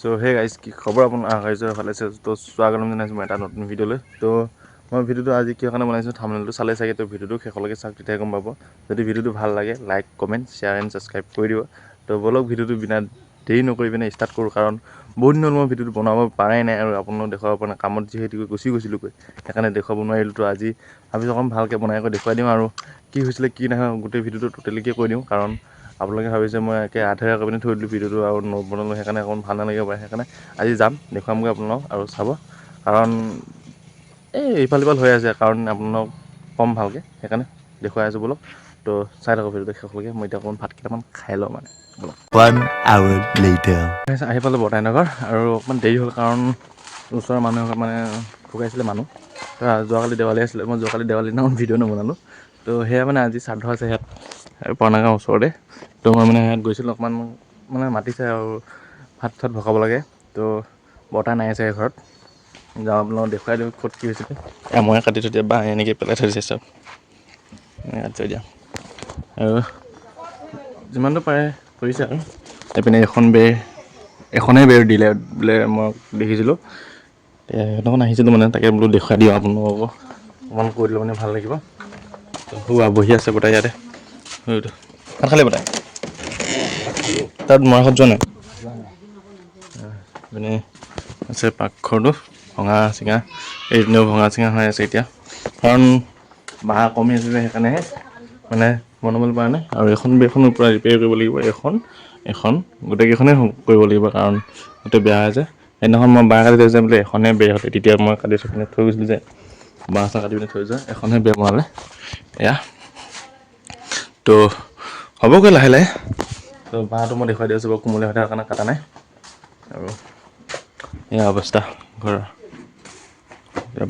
So hey guys কি খবৰ আপোনাৰ আশা ভালে আছে তো স্বাগতম জনাইছোঁ মই এটা নতুন ভিডিঅ'লৈ তো মই ভিডিঅ'টো আজি কিয় কাৰণে বনাইছোঁ থাম্বনেইলটো চালে চাগে তো ভিডিঅ'টো শেষলৈকে চাওক তেতিয়াহে গম পাব যদি ভিডিঅ'টো ভাল লাগে like comment share and subscribe কৰি দিব তো বলক ভিডিঅ'টো বিনা দেৰি নকৰি পিনে ষ্টাৰ্ট কৰোঁ কাৰণ বহুত দিন হ'ল মই ভিডিঅ'টো বনাব পৰাই নাই আৰু আপোনালোকক দেখুৱাব পৰা নাই কামত যিহেতু গুচি গৈছিলোঁগৈ সেইকাৰণে দেখুৱাব নোৱাৰিলোঁ তো আজি ভাবিছোঁ অকণ ভালকৈ বনাই দেখুৱাই দিওঁ আৰু কি হৈছিলে কি নহয় গোটেই ভিডিঅ'টো টোটেলিকৈ কৈ দিওঁ কাৰণ আপোনালোকে ভাবিছে মই একে আধৰুৱা কৰি পিনে থৈ দিলোঁ ভিডিঅ'টো আৰু নবনালোঁ সেইকাৰণে অকণ ভাল নালাগিব পাৰে সেইকাৰণে আজি যাম দেখুৱামগৈ আপোনালোকক আৰু চাব কাৰণ ইফাল সিফাল হৈ আছে কাৰণ আপোনালোকক কম ভালকৈ সেইকাৰণে দেখুৱাই আছোঁ বলক তো চাই থাকক ভিডিঅ'টো শেষলৈকে মই এতিয়া অকণমান ভাত কেইটামান খাই লওঁ মানে বলক 1 hour later আহি পালোঁ বৰ্তাইনগৰ আৰু অকণমান দেৰি হ'ল কাৰণ ওচৰৰ মানুহ মানে ঢুকাইছিলে মানুহ তো যোৱাকালি দেৱালী আছিলে মই যোৱাকালি দেৱালীৰ দিনাখন ভিডিঅ' নবনালোঁ তো সেয়া মানে আজি শ্ৰাদ্ধ আছে ইয়াত পুৰণা গাঁৱৰ ওচৰতে তো মই মানে ইয়াত গৈছিলোঁ অকণমান মানে মাতিছে আৰু ভাত চাত ভকাব লাগে তো বৰ্তা নাই আছে ঘৰত যাওঁ আপোনালোকক দেখুৱাই দিওঁ ক'ত কি হৈছিলে মই কাটি থৈ দিয়া বা এনেকৈ পেলাই থৈ দিছে চব কাটি থৈ দিয়া আৰু যিমানটো পাৰে কৰিছে আৰু এইপিনে এখনেই বেৰ দিলে বোলে মই দেখিছিলোঁ সেইদিনাখন আহিছিলোঁ মানে তাকে বোলো দেখুৱাই দিওঁ আপোনালোকক অকণমান কৈ দিলে মানে ভাল লাগিব হোৱা বহি আছে বৰ্তাই ইয়াতে ভাত খালে বৰ্তাই তাত মৰাঘৰত যোৱা নাই মানে আছে পাকঘৰটো ভঙা চিঙা এইদিনেও ভঙা চিঙা হৈ আছে এতিয়া কাৰণ বাঁহ কমি আছিলে সেইকাৰণেহে মানে বনাবলৈ পৰা নাই আৰু এখন বেৰখনৰ পৰা ৰিপেয়াৰ কৰিব লাগিব এখন গোটেইকেইখনেই কৰিব লাগিব কাৰণ গোটেই বেয়া হৈছে সেইদিনাখন মই বাঁহ কাটি থৈছে বোলে এখনেই বেয়া হ'লে তেতিয়া মই কাটি থৈ পিনে থৈ গৈছিলোঁ যে বাঁহ চাহ কাটি পিনে থৈ যোৱা এখনহে বেয়া বনালে এয়া তো হ'বগৈ লাহে লাহে তো বাঁহটো মই দেখুৱাই দি আছোঁ বাৰু কোমলীয়া হৈ থকাৰ কাৰণে কটা নাই আৰু এয়া অৱস্থা ঘৰৰ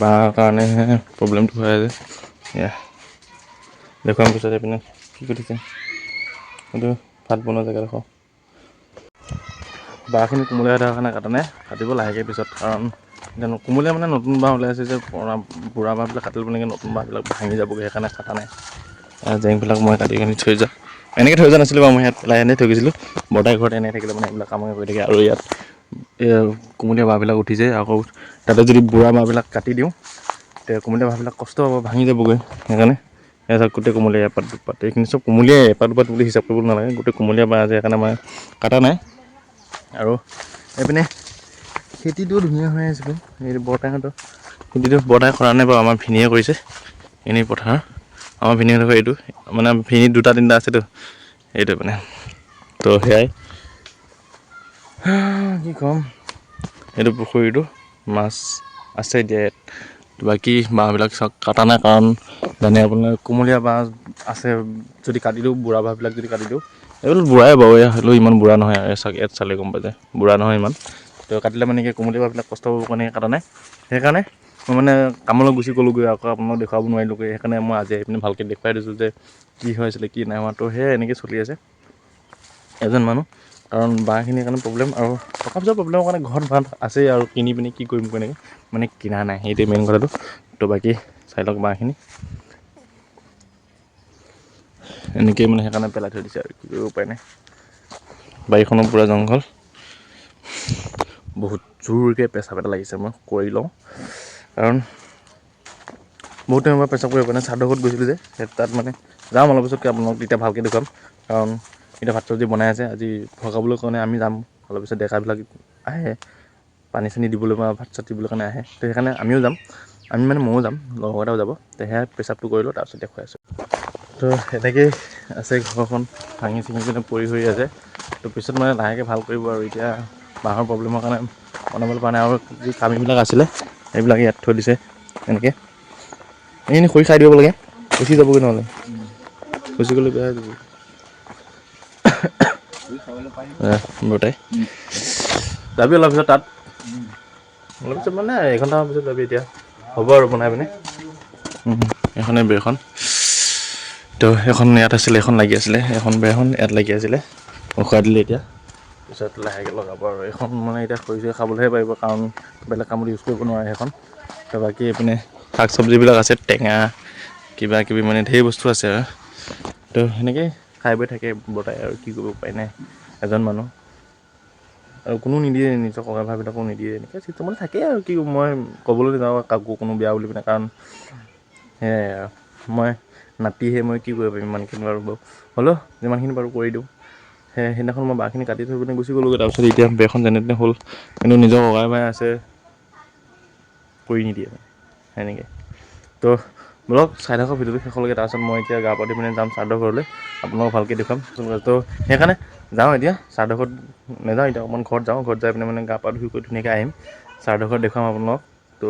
বাঁহৰ কাৰণেহে প্ৰব্লেমটো হৈ আছে এয়া দেখুৱাম পিছত এইপিনে কি কৰিছে কিন্তু ভাত বনোৱা জেগাডোখৰ বাঁহখিনি কোমলীয়া হৈ থকাৰ কাৰণে কটা নাই কাটিব লাহেকৈ পিছত কাৰণ কোমলীয়া মানে নতুন বাঁহ ওলাইছে যে বুঢ়া বাঁহবিলাক কাটিলে মানে নতুন বাঁহবিলাক ভাঙি যাবগৈ সেইকাৰণে কটা নাই জেংবিলাক মই কাটি কানি থৈ যাওঁ এনেকৈ থৈ যোৱা নাছিলোঁ বাৰু মই ইয়াত পেলাই এনেই থৈ গৈছিলোঁ বৰ্তাই ঘৰত এনেই থাকিলে মানে এইবিলাক কামকে কৰি থাকে আৰু ইয়াত কোমলীয়া বাঁহবিলাক উঠিছে আকৌ তাতে যদি বুঢ়া বাঁহবিলাক কাটি দিওঁ তেতিয়া কোমলীয়া বাঁহবিলাক কষ্ট হ'ব ভাঙি যাবগৈ সেইকাৰণে এয়া চাওক গোটেই কোমলীয়া এপাত দুপাত এইখিনি চব কোমলীয়াই এপাত দুপাত বুলি হিচাপ কৰিব নালাগে গোটেই কোমলীয়া বাঁহ আছে সেইকাৰণে মই কটা নাই আৰু এইপিনে খেতিটোও ধুনীয়া হৈ আছে এই বৰ্তাহঁতৰ খেতিটো বৰ্তাই কৰা নাই বাৰু আমাৰ ভিনিয়ে কৰিছে এনেই পথাৰ আমাৰ ভিনিহঁতৰ এইটো মানে ভিনি দুটা তিনিটা আছেতো এইটো মানে তো সেয়াই কি ক'ম এইটো পুখুৰীটো মাছ আছে এতিয়া ইয়াত বাকী বাঁহবিলাক চাওক কটা নাই কাৰণ জানে আপোনাৰ কোমলীয়া বাঁহ আছে যদি কাটি দিওঁ বুঢ়া বাঁহবিলাক যদি কাটি দিওঁ এইবিলাক বুঢ়াই বাৰু হ'লেও ইমান বুঢ়া নহয় আৰু চাওক ইয়াত চালে গম পাই যায় বুঢ়া নহয় ইমান তো কাটিলে মানে কি কোমলীয়া বাঁহবিলাক কষ্ট পাবৰ কাৰণে কটা নাই সেইকাৰণে মই মানে কামলৈ গুচি গ'লোঁগৈ আকৌ আপোনালোক দেখুৱাব নোৱাৰিলোঁগৈ সেইকাৰণে মই আজি আহি পিনে ভালকৈ দেখুৱাই দিছোঁ যে কি হৈছিলে কি নাই হোৱা তো সেয়াই এনেকৈ চলি আছে এজন মানুহ কাৰণ বাঁহখিনিৰ কাৰণে প্ৰব্লেম আৰু টকা পইচাৰ প্ৰব্লেমৰ কাৰণে ঘৰত বাঁহ আছেই আৰু কিনি পিনি কি কৰিম কেনেকৈ মানে কিনা নাই সেইটোৱে মেইন কথাটো তো বাকী চাই লওক বাঁহখিনি এনেকৈয়ে মানে সেইকাৰণে পেলাই থৈ দিছে আৰু কি কৰিব উপায় নাই বাৰীখনৰ পূৰা জংঘল বহুত জোৰকৈ পেচাব এটা লাগিছে মই কৰি লওঁ কাৰণ বহুত টাইমৰ পৰা পেচাব কৰিব পৰা নাই শ্ৰাদ্ধ ঘৰত গৈছিলোঁ যে তাত মানে যাম অলপ পিছতকৈ আপোনালোকক তেতিয়া ভালকৈ দেখুৱাম কাৰণ এতিয়া ভাত চব্জি বনাই আছে আজি ভগাবলৈ কাৰণে আমি যাম অলপ পিছত ডেকাবিলাক আহে পানী চানী দিবলৈ বা ভাত চাত দিবলৈ কাৰণে আহে তো সেইকাৰণে আমিও যাম আমি মানে ময়ো যাম লগৰ এটাও যাব সেয়া পেচাবটো কৰি লওঁ তাৰপিছত দেখুৱাই আছোঁ তো এনেকৈয়ে আছে ঘৰখন ভাঙি চিঙি পিনে পৰি হৈ আছে তো পিছত মানে লাহেকৈ ভাল কৰিব আৰু এতিয়া বাঁহৰ প্ৰব্লেমৰ কাৰণে বনাবলৈ পৰা নাই আৰু যি কামিবিলাক আছিলে সেইবিলাক ইয়াত থৈ দিছে এনেকৈ এইখিনি খৰি খাই দিব লাগে উঠি যাবগৈ নহ'লে গুচি গ'লে বেয়া হৈ যাব বৰ্তাই যাবি অলপ পিছত তাত অলপ পিছত মানে এঘণ্টামান পিছত যাবি এতিয়া হ'ব আৰু বনাই পিনে এইখনে বেৰখন তো এখন ইয়াত আছিলে এখন লাগি আছিলে এখন বেৰখন ইয়াত লাগি আছিলে উখুৱাই দিলে এতিয়া পিছত লাহেকৈ লগাব আৰু এইখন মানে এতিয়া খৰি চৰি খাবলৈহে পাৰিব কাৰণ বেলেগ কামত ইউজ কৰিব নোৱাৰে সেইখন তো বাকী এইপিনে শাক চব্জিবিলাক আছে টেঙা কিবা কিবি মানে ঢেৰ বস্তু আছে আৰু তো সেনেকৈয়ে খাই বৈ থাকে বৰ্তাই আৰু কি কৰিব উপায় নাই এজন মানুহ আৰু কোনো নিদিয়ে নিজৰ ককাই ভাইবিলাকো নিদিয়ে এনেকৈ চিষ্টেমতে থাকেই আৰু কি মই ক'বলৈ যাওঁ কাকো কোনো বেয়া বুলি পিনে কাৰণ সেয়াই আৰু মই নাতিহে মই কি কৰিব পাৰিম ইমানখিনি বাৰু হ'লেও যিমানখিনি বাৰু কৰি দিওঁ সেইদিনাখন মই বাঁহখিনি কাটি থৈ পিনে গুচি গ'লোগৈ তাৰপিছত এতিয়া বেৰখন যেনে তেনে হ'ল কিন্তু নিজৰ ককাই ভাই আছে কৰি নিদিয়ে সেনেকৈ তো ব্লগ চাই থাকক ভিডিঅ'টো শেষলৈকে তাৰপিছত মই এতিয়া গা পা ধুই পিনে যাম ছাৰহঁতৰ ঘৰলৈ আপোনালোকক ভালকৈ দেখুৱাম তো সেইকাৰণে যাওঁ এতিয়া ছাৰহঁতৰ ঘৰত নাযাওঁ এতিয়া অকণমান ঘৰত যাওঁ ঘৰত যাই পিনে মানে গা পা ধুই কৰি ধুনীয়াকৈ আহিম ছাৰহঁতৰ ঘৰত দেখুৱাম আপোনালোকক তো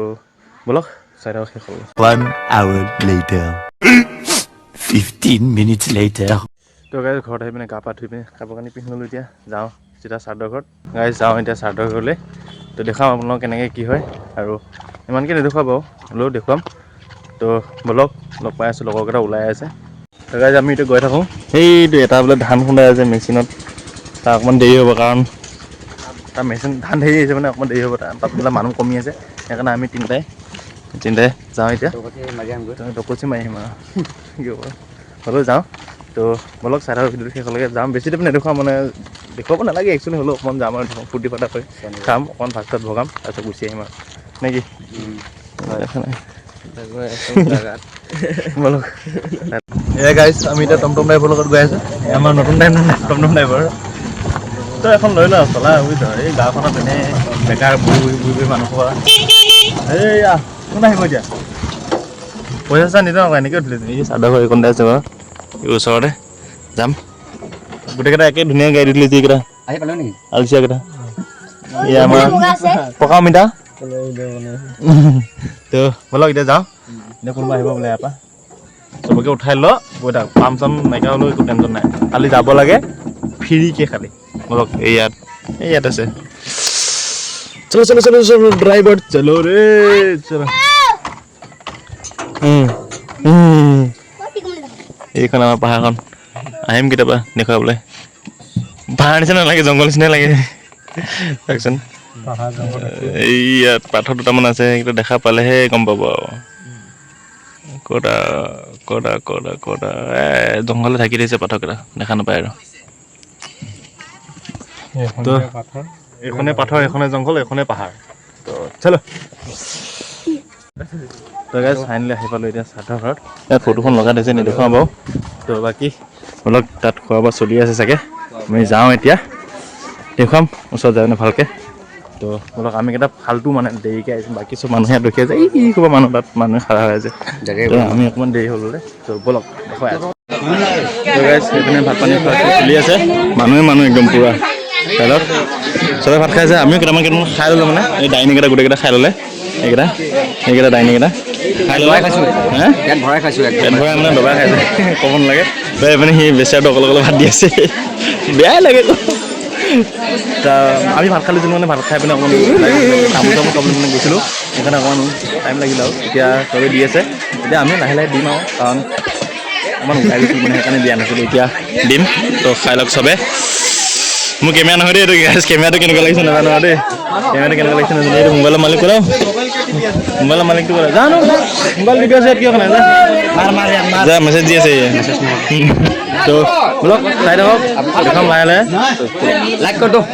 ব্লগ চাই থাকক শেষলৈকে 1 hour later. 15 minutes later. তো গাইজ ঘৰত আহি পিনে গা পা ধুই পিনে কাপোৰ কানি পিন্ধি ল'লোঁ এতিয়া যাওঁ চিধা ছাৰহঁতৰ ঘৰত গাইজ যাওঁ এতিয়া ছাৰহঁতৰ ঘৰলৈ তো দেখুৱাম আপোনালোকক কেনেকৈ কি হয় আৰু ইমানকৈ নেদেখুৱাম বাৰু হ'লেও দেখুৱাম তো ব'লক লগ পাই আছোঁ লগৰকেইটা ওলাই আছে তো গাইজ আমি এতিয়া গৈ থাকোঁ সেইটো এটা বোলে ধান খুন্দাই আছে মেচিনত তাৰ অকণমান দেৰি হ'ব কাৰণ তাৰ মেচিন ধান ধেৰি আহিছে মানে অকণমান দেৰি হ'ব তাত বোলে মানুহ কমি আছে সেইকাৰণে আমি তিনিটাই যাওঁ এতিয়া টকচি মাৰি আহিম আৰু কি হ'ব হ'লেও যাওঁ তো ব'লক চাই থাকক ভিডিঅ'টো শেষলৈকে যাম বেছি টাইম নেদেখুৱাম মানে দেখুৱাব নালাগে একচুৱেলি হ'লেও অকণমান যাম আৰু ফূৰ্তি ফাৰ্তা কৰি খাম অকণমান ভাত চাত ভগাম তাৰপিছত গুচি আহিম আৰু নে কি দেখা নাই ব'লক এয়া গাইজ আমি এতিয়া টমটম ড্ৰাইভৰ লগত গৈ আছোঁ আমাৰ নতুন টমটম ড্ৰাইভৰ তই এখন লৈ ল চলা বুজিছ এই গাঁওখনত এনেই বেকাৰ বুঢ়ী মানুহ খোৱা এইয়া কোন আহিব এতিয়া পইচা চইচা নিদিওঁ আকৌ এনেকৈ উঠিলে এই চাদৰ ঘৰ এইকণতে আছে বাৰু এই ওচৰতে যাম গোটেইকেইটা একে ধুনীয়া গাড়ী দিলে যিকেইটা আলচিয়াকেইটা এয়া আমাৰ পকা মিঠা তো ব'লক এতিয়া যাওঁ এতিয়া কোনোবা আহিব বোলে ইয়াৰ পৰা চবকে উঠাই ল গৈ থাক পাম চাম নাইকিয়া হ'লেও একো টেনশ্যন নাই খালি যাব লাগে ফ্ৰীকৈ খালি ব'লক এই ইয়াত আছে চলো চলো চলো চলো ড্ৰাইভাৰ চলো ৰে চলো এইখন আমাৰ পাহাৰখন আহিম কেতিয়াবা দেখুৱাবলৈ পাহাৰ নিচিনা লাগে জংঘল নিচিনা লাগে চাওকচোন এই ইয়াত পাথৰ দুটামান আছে সেইকেইটা দেখা পালেহে গম পাব আৰু ক'তা জংঘলে ঢাকি দিছে পাথৰকেইটা দেখা নাপায় আৰু তো এইখনে পাথৰ এইখনে জংঘল এইখনে পাহাৰ তো চলো তো গাইজ ফাইনেলি আহি পালোঁ এতিয়া ছাৰহঁতৰ ঘৰত ইয়াত ফটোখন লগাই দিছে নেদেখুৱাম বাৰু তো বাকী অলপ তাত খোৱা বোৱা চলি আছে চাগে আমি যাওঁ এতিয়া দেখুৱাম ওচৰত যায় মানে ভালকৈ তো অলপ আমি কেইটা ফাল্টু মানে দেৰিকৈ আহিছোঁ বাকী চব মানুহে ইয়াত ৰখি আছে এই কি ক'ব মানুহ তাত মানুহে খাৰা হৈ আছে তো আমি অকণমান দেৰি হ'ল বোলে তো ব'লক দেখুৱাই আছোঁ তো গাইজ সেইপিনে ভাত পানী খোৱা চলি আছে মানুহ একদম পূৰা তাৰপিছত চবে ভাত খাই আছে আমিও কেইটামান খাই ল'লোঁ মানে এই ডাইনিংকেইটা গোটেইকেইটা খাই ল'লে এইকেইটা ডাইনিংকেইটা খাই ল'লে পেট ভৰাই খাইছোঁ পেট ভৰাই মানে দবাই খাইছে ক'ব নালাগে তই মানে সি বেচাৰটো অকলে ভাত দি আছে বেয়াই লাগে আমি ভাত খালোঁ মানে ভাত খাই পিনে অকণমান তামোল খাবলৈ মানে গৈছিলোঁ সেইকাৰণে অকণমান টাইম লাগিল আৰু এতিয়া চবেই দি আছে এতিয়া আমি লাহে লাহে দিম আৰু কাৰণ অকণমান ওলাই গৈছিলোঁ মানে সেইকাৰণে দিয়া নাছিলোঁ এতিয়া দিম তো খাই লওক চবে মোৰ কেমেৰা নহয় দেই এইটো গাইজ কেমেৰাটো কেনেকুৱা লাগিছে নাজানো আৰু দেই কেমেৰাটো কেনেকুৱা লাগিছে নাজানো এইটো মোবাইলৰ মালিক ক'লে মোবাইলৰ মালিকটো ক'লে জানো মোবাইল ভিডিঅ' আছে কিয় নাই যা মেছেজ দি আছে তো ব্লগ চাই থাকক দেখুৱাম লাহে লাহে লাইক কৰি দিওঁ